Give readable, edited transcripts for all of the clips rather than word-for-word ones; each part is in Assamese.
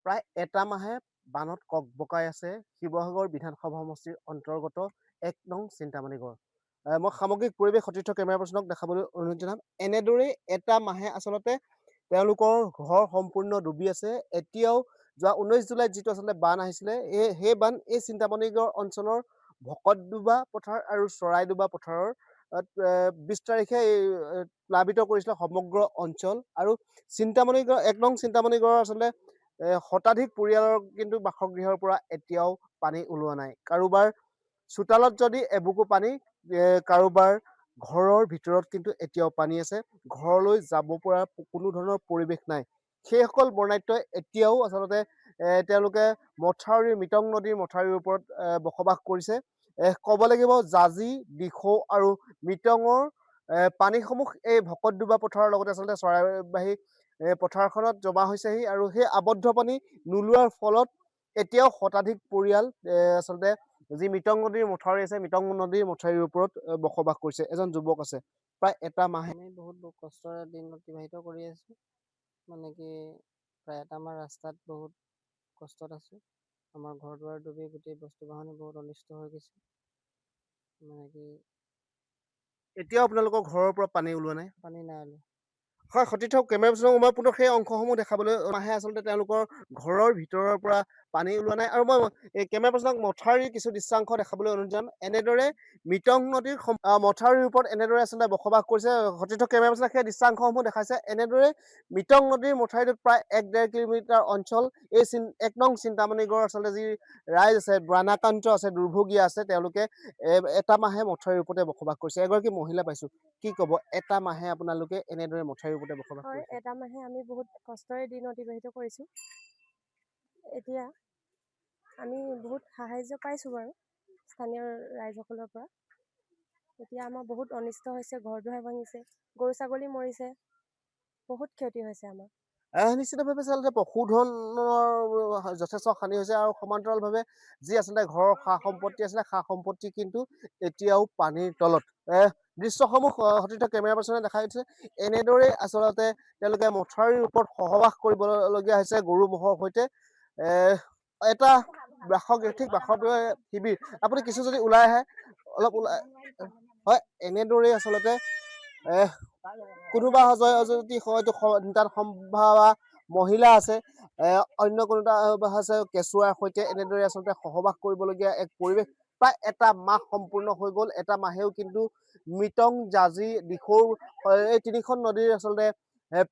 প্ৰায় এটা মাহে বানত ককবকাই আছে শিৱসাগৰ বিধানসভা সমষ্টিৰ অন্তৰ্গত ১ নং চিন্তামণি গড়। মই সামগ্ৰিক পৰিৱেশ সতীৰ্থ কেমেৰা পাৰ্চনক দেখাবলৈ অনুৰোধ জনাম। এনেদৰেই এটা মাহে আচলতে তেওঁলোকৰ ঘৰ সম্পূৰ্ণ ডুবি আছে। এতিয়াও যোৱা ১৯ জুলাইত যিটো আচলতে বান আহিছিলে, সেই বান এই চিন্তামণিগড় অঞ্চলৰ ভকতডোবা পথাৰ আৰু চৰাইডোবা পথাৰৰ ২০ তাৰিখে প্লাবিত কৰিছিলে সমগ্ৰ অঞ্চল। আৰু চিন্তামণিগড় ১ নং চিন্তামণিগড়ৰ আচলতে শতাধিক পৰিয়ালৰ কিন্তু বাসগৃহৰ পৰা এতিয়াও পানী ওলোৱা নাই। কাৰোবাৰ চোতালত যদি এবুকু পানী, কাৰোবাৰ ঘৰৰ ভিতৰত কিন্তু এতিয়াও পানী আছে। ঘৰলৈ যাব পৰা কোনো ধৰণৰ পৰিৱেশ নাই। সেইসকল বৰ্ণাঢ্যই এতিয়াও আচলতে তেওঁলোকে মিটং নদীৰ মথাউৰিৰ ওপৰত বসবাস কৰিছে। ক'ব লাগিব জাজি, দিখৌ আৰু মিটঙৰ পানীসমূহ এই ভকতডোবা পথাৰৰ লগতে আচলতে চৰাইবাহী পথাৰখনত জমা হৈছেহি আৰু সেই আবদ্ধ পানী নোলোৱাৰ ফলত এতিয়াও শতাধিক পৰিয়াল আচলতে যি মিটং নদীৰ মথাউৰি আছে, মিটং নদীৰ মথাউৰিৰ ওপৰত বসবাস কৰিছে। এজন যুৱক আছে, প্ৰায় এটা মাহে আমি বহুত কষ্টৰে দিন অতিবাহিত কৰি আছো। মানে কি প্ৰায় এটা আমাৰ ৰাস্তাত বহুত কষ্টত আছো। আমাৰ ঘৰ দুৱাৰ ডুবি গোটেই বস্তু বাহনি বহুত অনিষ্ট হৈ গৈছে। মানে কি এতিয়াও আপোনালোকৰ ঘৰৰ পৰা পানী ওলোৱা নাই। পানী নাই ওলোৱা। হয়, সতীৰ্থ কেমেৰা পাৰ্চনক মই পুনৰ সেই অংশসমূহ দেখাবলৈ মাহে আচলতে তেওঁলোকৰ ঘৰৰ ভিতৰৰ পৰা পানী ওলোৱা নাই। আৰু মই এই কেমেৰা পাৰ্চনক মথাউৰিৰ কিছু দৃশ্যাংশ দেখাবলৈ অনুৰোধ জনাম। এনেদৰে মিটং নদীৰ মথাউৰিৰ ওপৰত এনেদৰে আচলতে বসবাস কৰিছে। সতীৰ্থ কেমেৰা পাৰ্চনক সেই দৃশ্যাংশসমূহ দেখাইছে। এনেদৰে মিটং নদীৰ মথাউৰিটোত প্ৰায় ১-১.৫ কিলোমিটাৰ অঞ্চল এই ১ নং চিন্তামণিগড়ৰ আচলতে যি ৰাইজ আছে, বানাক্ৰান্ত আছে, দুৰ্ভগীয়া আছে, তেওঁলোকে এটা মাহে মথাউৰিৰ ওপৰতে বসবাস কৰিছে। এগৰাকী মহিলা পাইছো, কি ক'ব? এটা মাহে আপোনালোকে এনেদৰে মথাউৰিৰ ওপৰতে বসবাস হয়, কৰিছে। এটা মাহে আমি বহুত কষ্টৰে দিন অতিবাহিত কৰিছোঁ। এতিয়া আমি বহুত সাহাৰ্য পাইছোঁ বাৰু স্থানীয় ৰাইজসকলৰ পৰা। এতিয়া আমাৰ বহুত অনিষ্ট হৈছে, ঘৰ দুৱাৰ ভাঙিছে, গৰু ছাগলী মৰিছে, বহুত ক্ষতি হৈছে আমাৰ। নিশ্চিতভাৱে আচলতে পশুধনৰ যথেষ্ট হানি হৈছে আৰু সমান্তৰালভাৱে যি আচলতে ঘৰৰ সা-সম্পত্তি আছিলে, সা-সম্পত্তি কিন্তু এতিয়াও পানীৰ তলত। দৃশ্যসমূহ সতীৰ্থ কেমেৰা পাৰ্চনে দেখাই দিছে। এনেদৰেই আচলতে তেওঁলোকে মথাউৰিৰ ওপৰত সহবাস কৰিবলগীয়া হৈছে গৰু ম'হৰ সৈতে। এটা ঠিক বাসগৃহ শিবিৰ। আপুনি কিছু যদি ওলাই আহে, অলপ ওলাই, হয়, এনেদৰেই আচলতে কোনোবা যদি হয়তো নিতান্ত সম্ভাৱা মহিলা আছে, অন্য কোনোবা আছে কেঁচুৱাৰ সৈতে এনেদৰে আচলতে সহবাস কৰিবলগীয়া এক পৰিৱেশ। প্ৰায় এটা মাহ সম্পূৰ্ণ হৈ গ'ল। এটা মাহেও কিন্তু মিটং, জাজি, দিখৌ এই তিনিখন নদীৰ আচলতে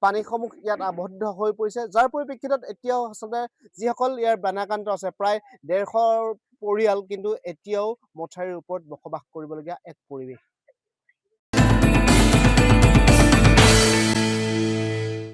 পানীসমূহ ইয়াত আবদ্ধ হৈ পৰিছে, যাৰ পৰিপ্ৰেক্ষিতত এতিয়াও আচলতে যিসকল ইয়াৰ বানাক্ৰান্ত আছে, প্ৰায় ১৫০ পৰিয়াল কিন্তু এতিয়াও মথাউৰিৰ ওপৰত বসবাস কৰিবলগীয়া এক পৰিৱেশ।